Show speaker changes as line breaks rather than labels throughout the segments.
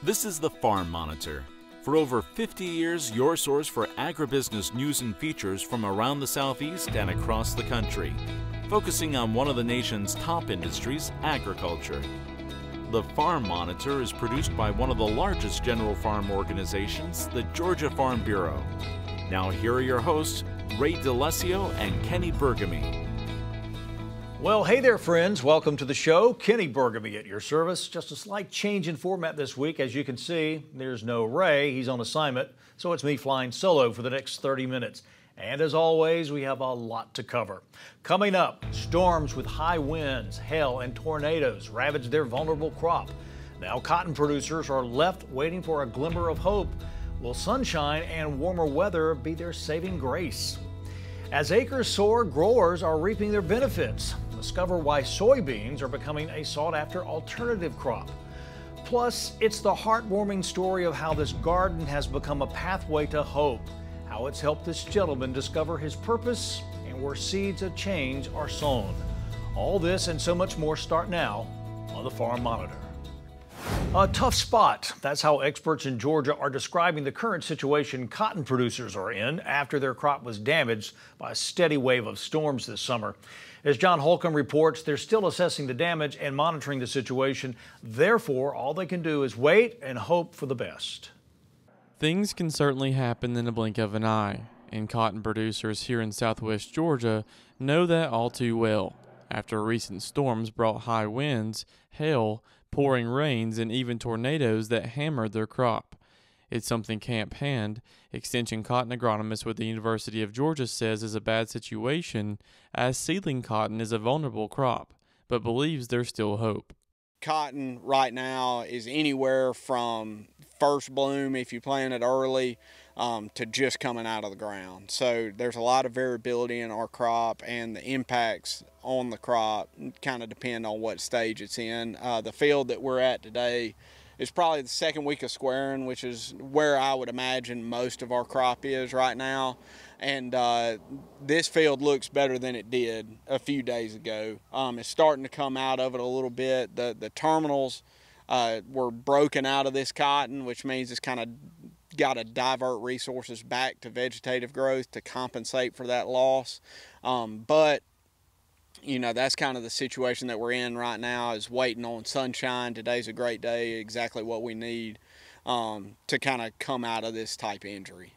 This is the Farm Monitor. For over 50 years, your source for agribusiness news and features from around the Southeast and across the country, focusing on one of the nation's top industries, agriculture. The Farm Monitor is produced by one of the largest general farm organizations, the Georgia Farm Bureau. Now here are your hosts, Ray DeLessio and Kenny Burgamy.
Well, hey there, friends. Welcome to the show. Kenny Burgamy at your service. Just a slight change in format this week. As you can see, there's no Ray. He's on assignment, so it's me flying solo for the next 30 minutes. And as always, we have a lot to cover. Coming up, storms with high winds, hail, and tornadoes ravaged their vulnerable crop. Now cotton producers are left waiting for a glimmer of hope. Will sunshine and warmer weather be their saving grace? As acres soar, growers are reaping their benefits. Discover why soybeans are becoming a sought-after alternative crop. Plus, it's the heartwarming story of how this garden has become a pathway to hope, how it's helped this gentleman discover his purpose, and where seeds of change are sown. All this and so much more start now on the Farm Monitor. A tough spot. That's how experts in Georgia are describing the current situation cotton producers are in after their crop was damaged by a steady wave of storms this summer. As John Holcomb reports, they're still assessing the damage and monitoring the situation. Therefore, all they can do is wait and hope for the best.
Things can certainly happen in a blink of an eye, and cotton producers here in southwest Georgia know that all too well. After recent storms brought high winds, hail, pouring rains, and even tornadoes that hammered their crop. It's something Camp Hand, extension cotton agronomist with the University of Georgia, says is a bad situation, as seedling cotton is a vulnerable crop, but believes there's still hope.
Cotton right now is anywhere from first bloom, if you plant it early, to just coming out of the ground. So there's a lot of variability in our crop, and the impacts on the crop kind of depend on what stage it's in. The field that we're at today is probably the second week of squaring, which is where I would imagine most of our crop is right now. And this field looks better than it did a few days ago. It's starting to come out of it a little bit. The terminals were broken out of this cotton, which means it's kind of got to divert resources back to vegetative growth to compensate for that loss. But you know, that's kind of the situation that we're in right now, is waiting on sunshine. Today's a great day, exactly what we need to kind of come out of this type of injury.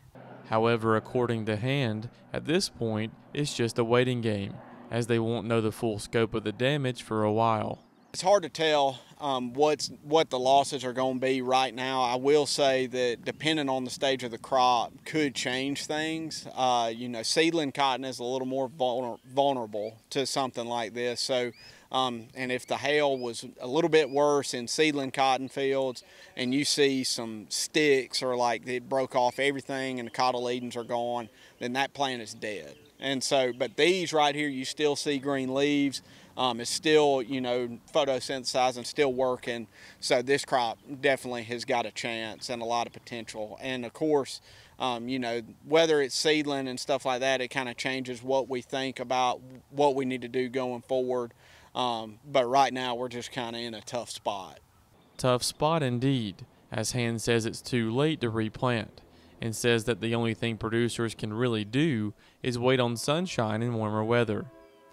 However, according to Hand, at this point, it's just a waiting game, as they won't know the full scope of the damage for a while.
It's hard to tell what the losses are going to be right now. I will say that depending on the stage of the crop could change things. You know, seedling cotton is a little more vulnerable to something like this. So, and if the hail was a little bit worse in seedling cotton fields and you see some sticks or like it broke off everything and the cotyledons are gone, then that plant is dead. And so, but these right here, you still see green leaves. It's still, you know, photosynthesizing, still working. So this crop definitely has got a chance and a lot of potential. And of course, you know, whether it's seedling and stuff like that, it kind of changes what we think about what we need to do going forward. But right now, we're just kind of in a tough spot.
Tough spot indeed, as Hand says it's too late to replant, and says that the only thing producers can really do is wait on sunshine and warmer weather.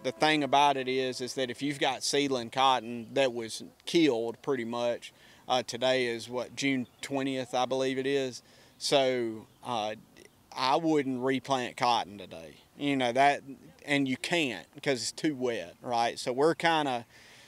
The thing about it is that if you've got seedling cotton that was killed pretty much, today is what, June 20th, I believe it is. So I wouldn't replant cotton today. You know, that, and you can't because it's too wet, right? So we're kind of,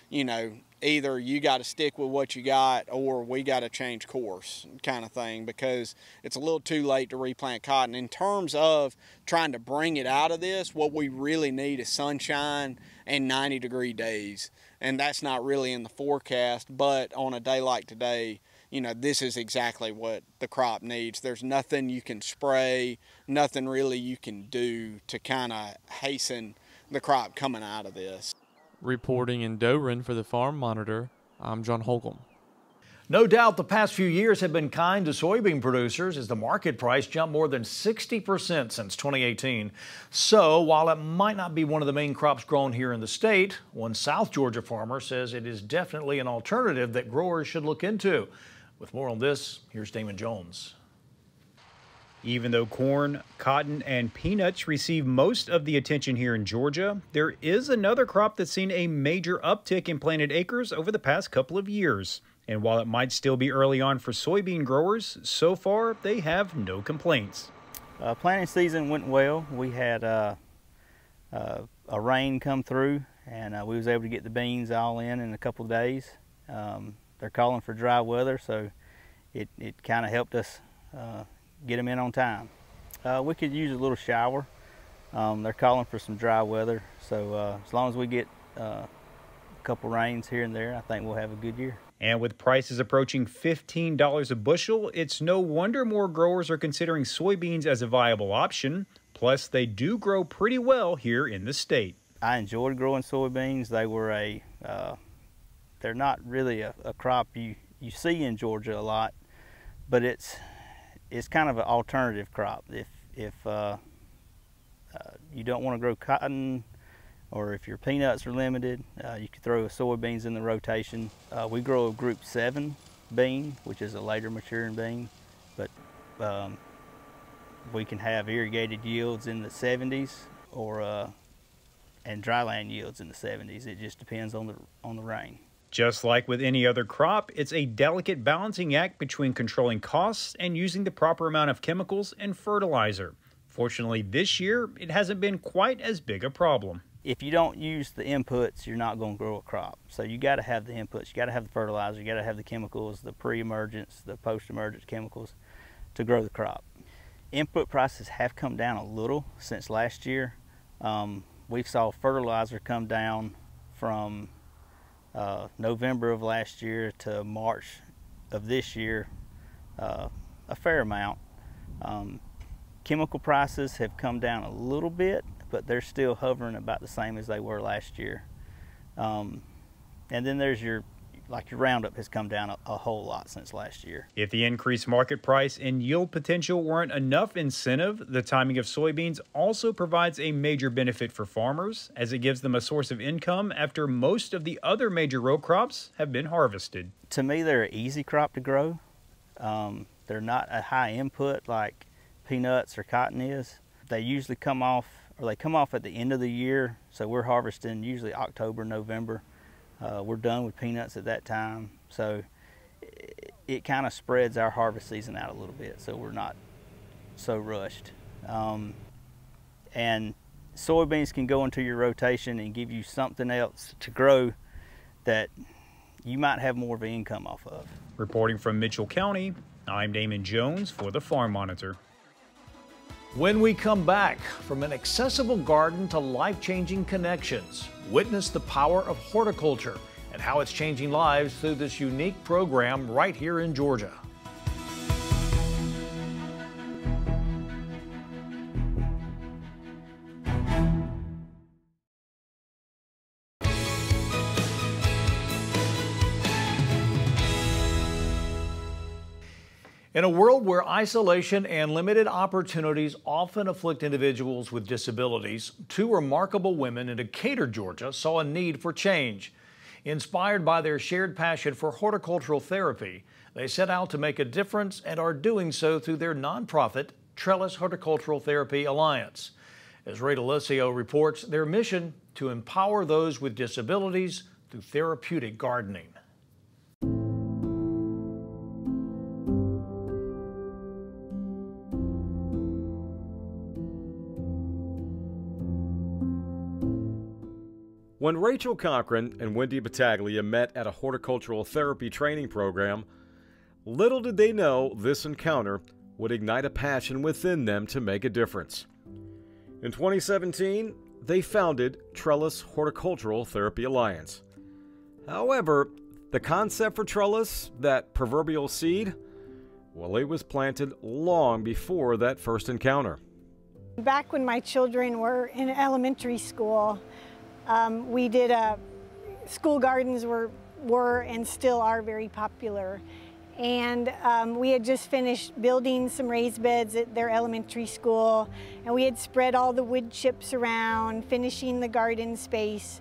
you know, either you got to stick with what you got or we got to change course kind of thing, because it's a little too late to replant cotton. In terms of trying to bring it out of this, what we really need is sunshine and 90-degree days. And that's not really in the forecast, but on a day like today, you know, this is exactly what the crop needs. There's nothing you can spray, nothing really you can do to kind of hasten the crop coming out of this.
Reporting in Doran for the Farm Monitor, I'm John Holcomb.
No doubt the past few years have been kind to soybean producers as the market price jumped more than 60% since 2018. So while it might not be one of the main crops grown here in the state, one South Georgia farmer says it is definitely an alternative that growers should look into. With more on this, here's Damon Jones.
Even though corn, cotton, and peanuts receive most of the attention here in Georgia, there is another crop that's seen a major uptick in planted acres over the past couple of years. And while it might still be early on for soybean growers, so far they have no complaints.
Planting season went well. We had a rain come through, and we was able to get the beans all in a couple of days. They're calling for dry weather, so it kind of helped us get them in on time. We could use a little shower. They're calling for some dry weather, so as long as we get a couple rains here and there, I think we'll have a good year.
And with prices approaching $15 a bushel, it's no wonder more growers are considering soybeans as a viable option. Plus, they do grow pretty well here in the state.
I enjoyed growing soybeans. They were they're not really a crop you see in Georgia a lot, but it's kind of an alternative crop. If you don't want to grow cotton, or if your peanuts are limited, you could throw soybeans in the rotation. We grow a group 7 bean, which is a later maturing bean, but we can have irrigated yields in the 70s and dryland yields in the 70s. It just depends on the rain.
Just like with any other crop, it's a delicate balancing act between controlling costs and using the proper amount of chemicals and fertilizer. Fortunately, this year, it hasn't been quite as big a problem.
If you don't use the inputs, you're not going to grow a crop. So you got to have the inputs. You got to have the fertilizer. You got to have the chemicals, the pre-emergence, the post-emergence chemicals to grow the crop. Input prices have come down a little since last year. We saw fertilizer come down from November of last year to March of this year, a fair amount. Chemical prices have come down a little bit, but they're still hovering about the same as they were last year. And then there's your Roundup has come down a whole lot since last year.
If the increased market price and yield potential weren't enough incentive, the timing of soybeans also provides a major benefit for farmers, as it gives them a source of income after most of the other major row crops have been harvested.
To me, they're an easy crop to grow. They're not a high input like peanuts or cotton is. They usually come off at the end of the year, so we're harvesting usually October, November. We're done with peanuts at that time, so it kind of spreads our harvest season out a little bit, so we're not so rushed. And soybeans can go into your rotation and give you something else to grow that you might have more of an income off of.
Reporting from Mitchell County, I'm Damon Jones for the Farm Monitor.
When we come back, from an accessible garden to life-changing connections, witness the power of horticulture and how it's changing lives through this unique program right here in Georgia. In a world where isolation and limited opportunities often afflict individuals with disabilities, 2 remarkable women in Decatur, Georgia, saw a need for change. Inspired by their shared passion for horticultural therapy, they set out to make a difference and are doing so through their nonprofit, Trellis Horticultural Therapy Alliance. As Ray DeLisio reports, their mission to empower those with disabilities through therapeutic gardening.
When Rachel Cochran and Wendy Battaglia met at a horticultural therapy training program, little did they know this encounter would ignite a passion within them to make a difference. In 2017, they founded Trellis Horticultural Therapy Alliance. However, the concept for Trellis, that proverbial seed, well, it was planted long before that first encounter.
Back when my children were in elementary school, we did school gardens were and still are very popular. And we had just finished building some raised beds at their elementary school, and we had spread all the wood chips around, finishing the garden space.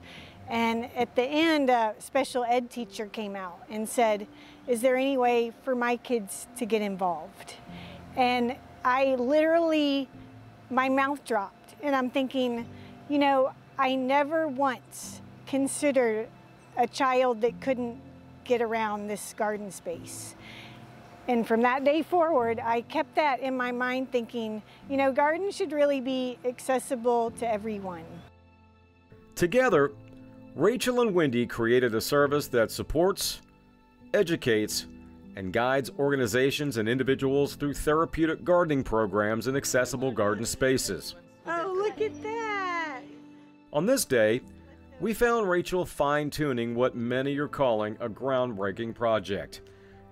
And at the end, a special ed teacher came out and said, is there any way for my kids to get involved? And I literally, my mouth dropped, and I'm thinking, you know, I never once considered a child that couldn't get around this garden space. And from that day forward, I kept that in my mind thinking, you know, gardens should really be accessible to everyone.
Together, Rachel and Wendy created a service that supports, educates, and guides organizations and individuals through therapeutic gardening programs in accessible garden spaces.
Oh, look at that!
On this day, we found Rachel fine-tuning what many are calling a groundbreaking project,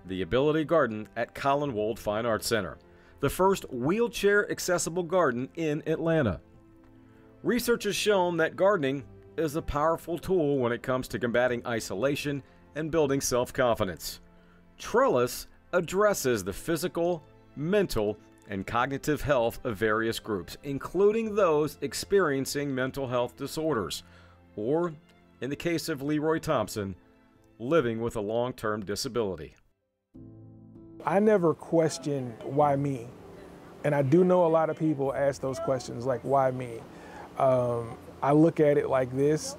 the Ability Garden at Collinwold Fine Arts Center, the first wheelchair-accessible garden in Atlanta. Research has shown that gardening is a powerful tool when it comes to combating isolation and building self-confidence. Trellis addresses the physical, mental, and cognitive health of various groups, including those experiencing mental health disorders, or, in the case of Leroy Thompson, living with a long-term disability.
I never questioned why me. And I do know a lot of people ask those questions like, why me? I look at it like this.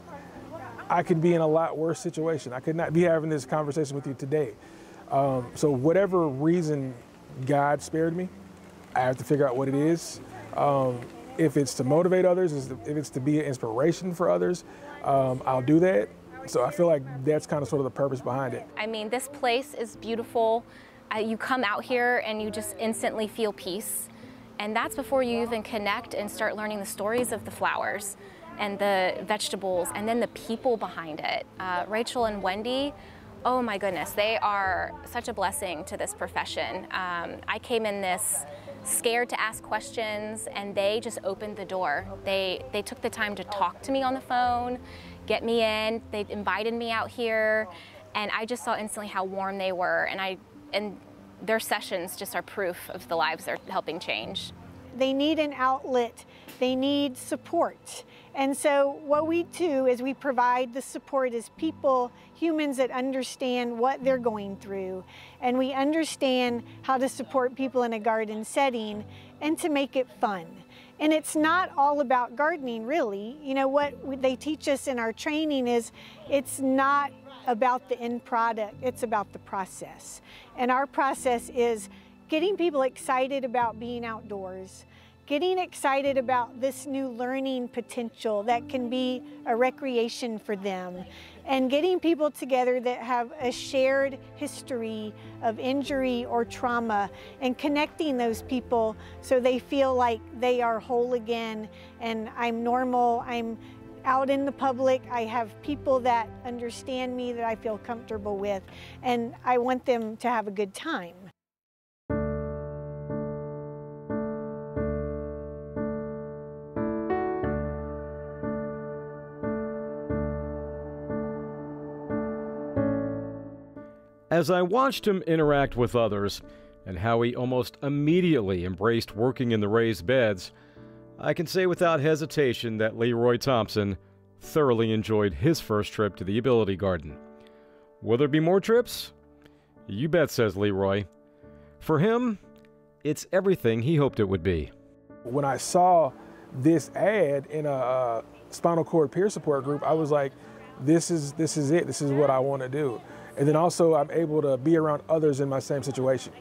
I could be in a lot worse situation. I could not be having this conversation with you today. So whatever reason God spared me, I have to figure out what it is. If it's to motivate others, if it's to be an inspiration for others, I'll do that. So I feel like that's kind of sort of the purpose behind it.
I mean, this place is beautiful. You come out here and you just instantly feel peace. And that's before you even connect and start learning the stories of the flowers and the vegetables and then the people behind it. Rachel and Wendy, oh my goodness, they are such a blessing to this profession. I came in this scared to ask questions, and they just opened the door. They took the time to talk to me on the phone, get me in. They invited me out here, and I just saw instantly how warm they were, and their sessions just are proof of the lives they're helping change.
They need an outlet. They need support. And so what we do is we provide the support as people, humans that understand what they're going through. And we understand how to support people in a garden setting and to make it fun. And it's not all about gardening, really. You know, what they teach us in our training is it's not about the end product, it's about the process. And our process is getting people excited about being outdoors, getting excited about this new learning potential that can be a recreation for them, and getting people together that have a shared history of injury or trauma and connecting those people so they feel like they are whole again and I'm normal, I'm out in the public, I have people that understand me that I feel comfortable with, and I want them to have a good time.
As I watched him interact with others and how he almost immediately embraced working in the raised beds, I can say without hesitation that Leroy Thompson thoroughly enjoyed his first trip to the Ability Garden. Will there be more trips? You bet, says Leroy. For him, it's everything he hoped it would be.
When I saw this ad in a spinal cord peer support group, I was like, this is it. This is what I want to do. And then also I'm able to be around others in my same situation.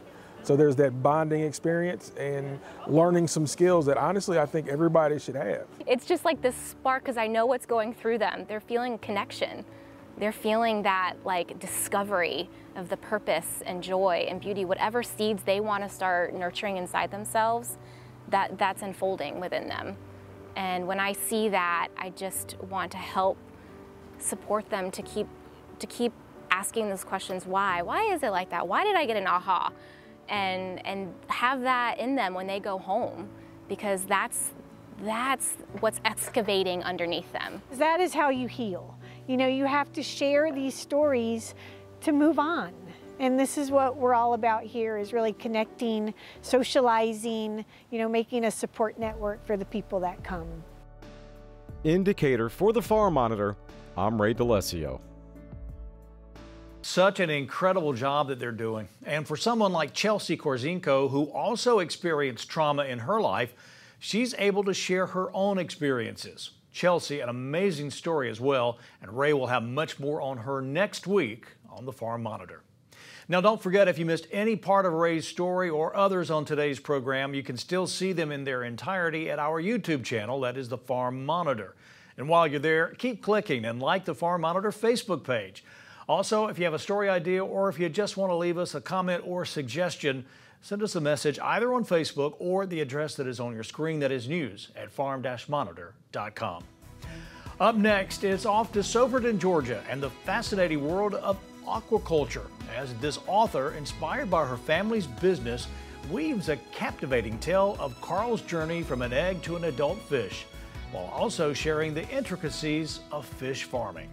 So there's that bonding experience and learning some skills that honestly I think everybody should have.
It's just like this spark because I know what's going through them. They're feeling connection. They're feeling that like discovery of the purpose and joy and beauty, whatever seeds they want to start nurturing inside themselves, that's unfolding within them. And when I see that, I just want to help support them to keep asking those questions. Why is it like that? Why did I get an aha? And have that in them when they go home, because that's what's excavating underneath them.
That is how you heal. You know, you have to share these stories to move on. And this is what we're all about here, is really connecting, socializing, you know, making a support network for the people that come.
In Decatur, for the Farm Monitor, I'm Ray DeLessio.
Such an incredible job that they're doing. And for someone like Chelsea Korzinko, who also experienced trauma in her life, she's able to share her own experiences. Chelsea, an amazing story as well, and Ray will have much more on her next week on the Farm Monitor. Now, don't forget, if you missed any part of Ray's story or others on today's program, you can still see them in their entirety at our YouTube channel, that is the Farm Monitor. And while you're there, keep clicking and like the Farm Monitor Facebook page. Also, if you have a story idea or if you just want to leave us a comment or suggestion, send us a message either on Facebook or the address that is on your screen, that is news@farm-monitor.com. Up next, it's off to Soybean, Georgia, and the fascinating world of aquaculture, as this author, inspired by her family's business, weaves a captivating tale of Carl's journey from an egg to an adult fish, while also sharing the intricacies of fish farming.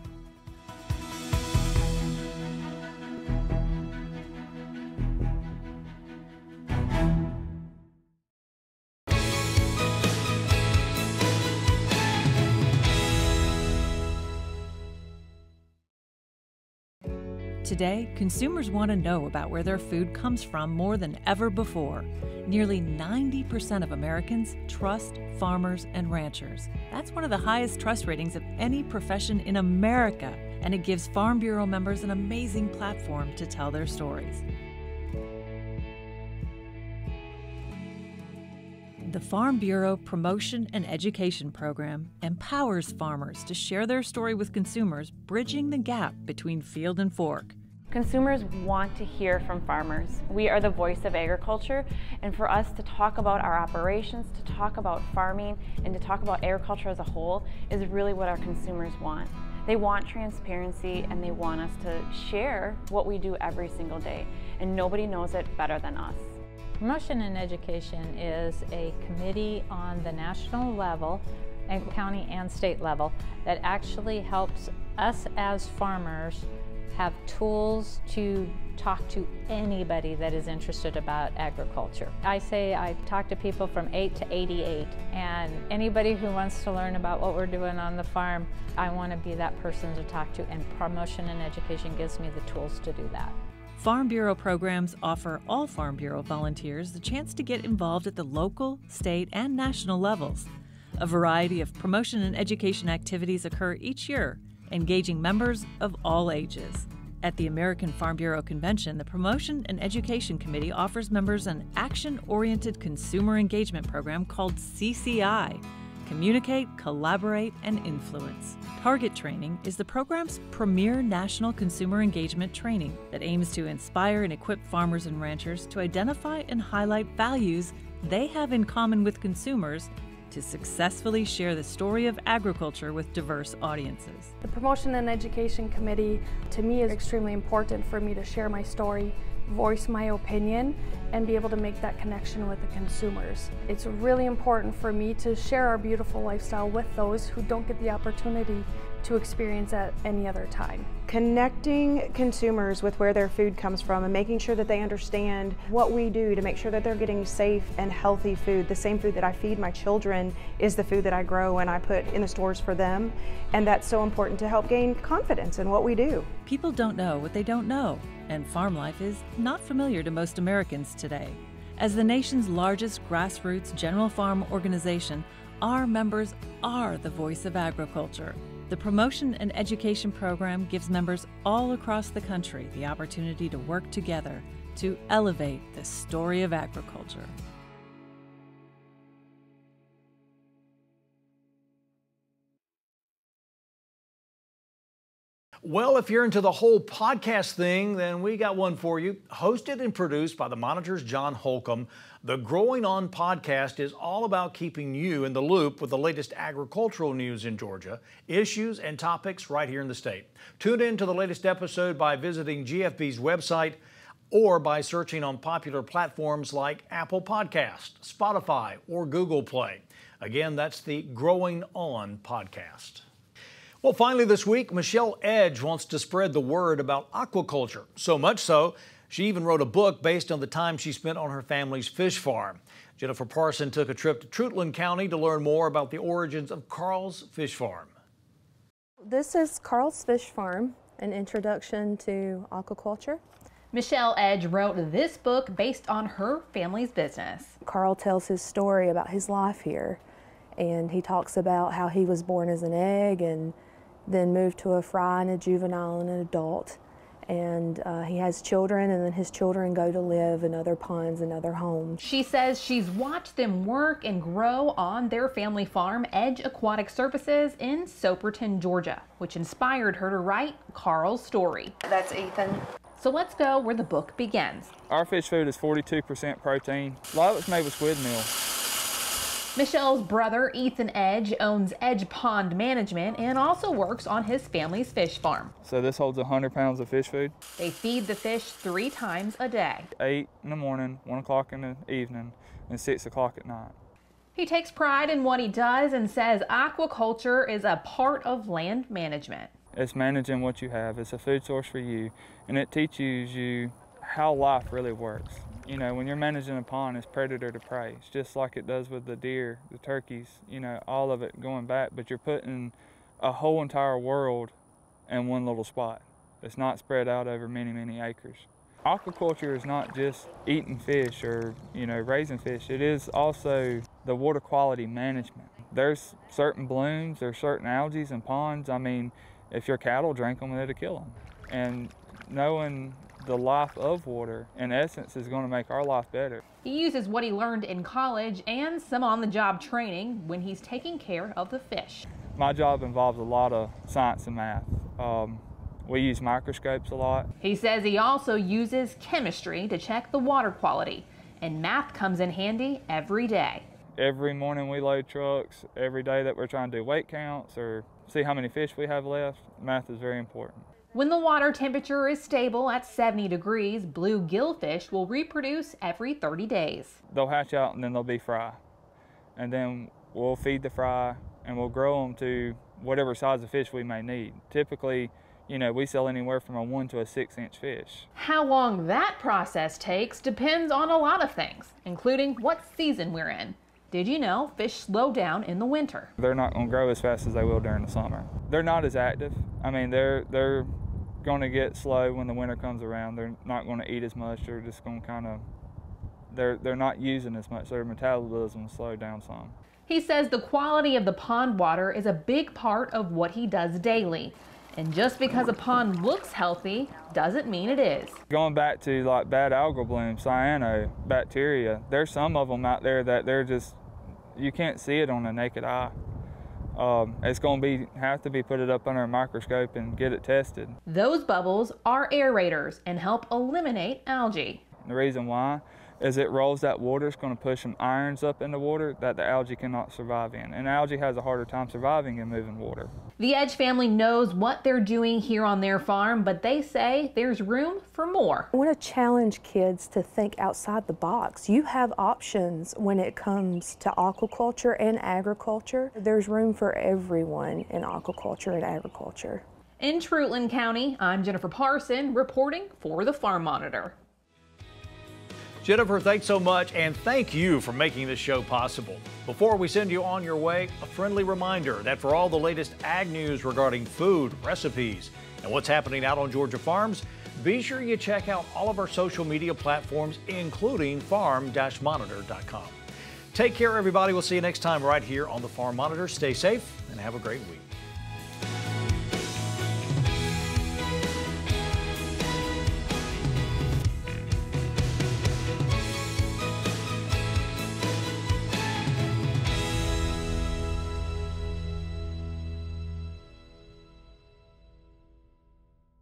Today, consumers want to know about where their food comes from more than ever before. Nearly 90% of Americans trust farmers and ranchers. That's one of the highest trust ratings of any profession in America, and it gives Farm Bureau members an amazing platform to tell their stories. The Farm Bureau Promotion and Education Program empowers farmers to share their story with consumers, bridging the gap between field and fork.
Consumers want to hear from farmers. We are the voice of agriculture, and for us to talk about our operations, to talk about farming, and to talk about agriculture as a whole is really what our consumers want. They want transparency, and they want us to share what we do every single day, and nobody knows it better than us.
Promotion and Education is a committee on the national level and county and state level that actually helps us as farmers have tools to talk to anybody that is interested about agriculture. I say I talk to people from 8 to 88, and anybody who wants to learn about what we're doing on the farm, I want to be that person to talk to, and Promotion and Education gives me the tools to do that.
Farm Bureau programs offer all Farm Bureau volunteers the chance to get involved at the local, state, and national levels. A variety of promotion and education activities occur each year, engaging members of all ages. At the American Farm Bureau Convention, the Promotion and Education Committee offers members an action-oriented consumer engagement program called CCI, Communicate, Collaborate, and Influence. Target Training is the program's premier national consumer engagement training that aims to inspire and equip farmers and ranchers to identify and highlight values they have in common with consumers to successfully share the story of agriculture with diverse audiences.
The Promotion and Education Committee, to me, is extremely important for me to share my story, voice my opinion, and be able to make that connection with the consumers. It's really important for me to share our beautiful lifestyle with those who don't get the opportunity to experience at any other time.
Connecting consumers with where their food comes from and making sure that they understand what we do to make sure that they're getting safe and healthy food. The same food that I feed my children is the food that I grow and I put in the stores for them, and that's so important to help gain confidence in what we do.
People don't know what they don't know, and farm life is not familiar to most Americans today. As the nation's largest grassroots general farm organization, our members are the voice of agriculture. The Promotion and Education Program gives members all across the country the opportunity to work together to elevate the story of agriculture.
Well, if you're into the whole podcast thing, then we got one for you. Hosted and produced by the Monitor's John Holcomb, the Growing On podcast is all about keeping you in the loop with the latest agricultural news in Georgia, issues and topics right here in the state. Tune in to the latest episode by visiting GFB's website or by searching on popular platforms like Apple Podcasts, Spotify, or Google Play. Again, that's the Growing On podcast. Well, finally this week, Michelle Edge wants to spread the word about aquaculture. So much so, she even wrote a book based on the time she spent on her family's fish farm. Jennifer Parson took a trip to Treutlen County to learn more about the origins of Carl's Fish Farm.
This is Carl's Fish Farm, an introduction to aquaculture.
Michelle Edge wrote this book based on her family's business.
Carl tells his story about his life here, and he talks about how he was born as an egg and then moved to a fry and a juvenile and an adult. And he has children, and then his children go to live in other ponds and other homes.
She says she's watched them work and grow on their family farm, Edge Aquatic Services, in Soperton, Georgia, which inspired her to write Carl's story.
That's Ethan.
So let's go where the book begins.
Our fish food is 42% protein. A lot of it's made with squid meal.
Michelle's brother, Ethan Edge, owns Edge Pond Management and also works on his family's fish farm.
So this holds 100 pounds of fish food.
They feed the fish 3 times a day.
8 in the morning, 1 o'clock in the evening, and 6 o'clock at night.
He takes pride in what he does and says aquaculture is a part of land management.
It's managing what you have. It's a food source for you, and it teaches you how life really works. You know, when you're managing a pond, it's predator to prey. It's just like it does with the deer, the turkeys, you know, all of it going back, but you're putting a whole entire world in one little spot. It's not spread out over many, many acres. Aquaculture is not just eating fish or, you know, raising fish. It is also the water quality management. There's certain blooms, there's certain algae in ponds. I mean, if your cattle drink them, it'll kill them. And knowing the life of water, in essence, is going to make our life better.
He uses what he learned in college and some on-the-job training when he's taking care of the fish.
My job involves a lot of science and math. We use microscopes a lot.
He says he also uses chemistry to check the water quality, and math comes in handy every day.
Every morning we load trucks. Every day that we're trying to do weight counts or see how many fish we have left, math is very important.
When the water temperature is stable at 70 degrees, blue gillfish will reproduce every 30 days.
They'll hatch out and then they'll be fry. And then we'll feed the fry and we'll grow them to whatever size of fish we may need. Typically, you know, we sell anywhere from a 1 to a 6-inch fish.
How long that process takes depends on a lot of things, including what season we're in. Did you know fish slow down in the winter?
They're not going to grow as fast as they will during the summer. They're not as active. I mean, they're going to get slow when the winter comes around. They're not going to eat as much. They're just going to kind of, they're not using as much. Their metabolism will slow down some.
He says the quality of the pond water is a big part of what he does daily. And just because a pond looks healthy doesn't mean it is. Going
back to like bad algal bloom, cyanobacteria, there's some of them out there that they're just, you can't see it on the naked eye. It's going to have to be put up under a microscope and get it tested.
Those bubbles are aerators and help eliminate algae.
The reason why is it rolls that water. It's going to push some ions up in the water that the algae cannot survive in. And algae has a harder time surviving in moving water.
The Edge family knows what they're doing here on their farm, but they say there's room for more.
I want to challenge kids to think outside the box. You have options when it comes to aquaculture and agriculture. There's room for everyone in aquaculture and agriculture.
In Truitland County, I'm Jennifer Parson reporting for the Farm Monitor.
Jennifer, thanks so much, and thank you for making this show possible. Before we send you on your way, a friendly reminder that for all the latest ag news regarding food, recipes, and what's happening out on Georgia farms, be sure you check out all of our social media platforms, including farm-monitor.com. Take care, everybody. We'll see you next time right here on the Farm Monitor. Stay safe and have a great week.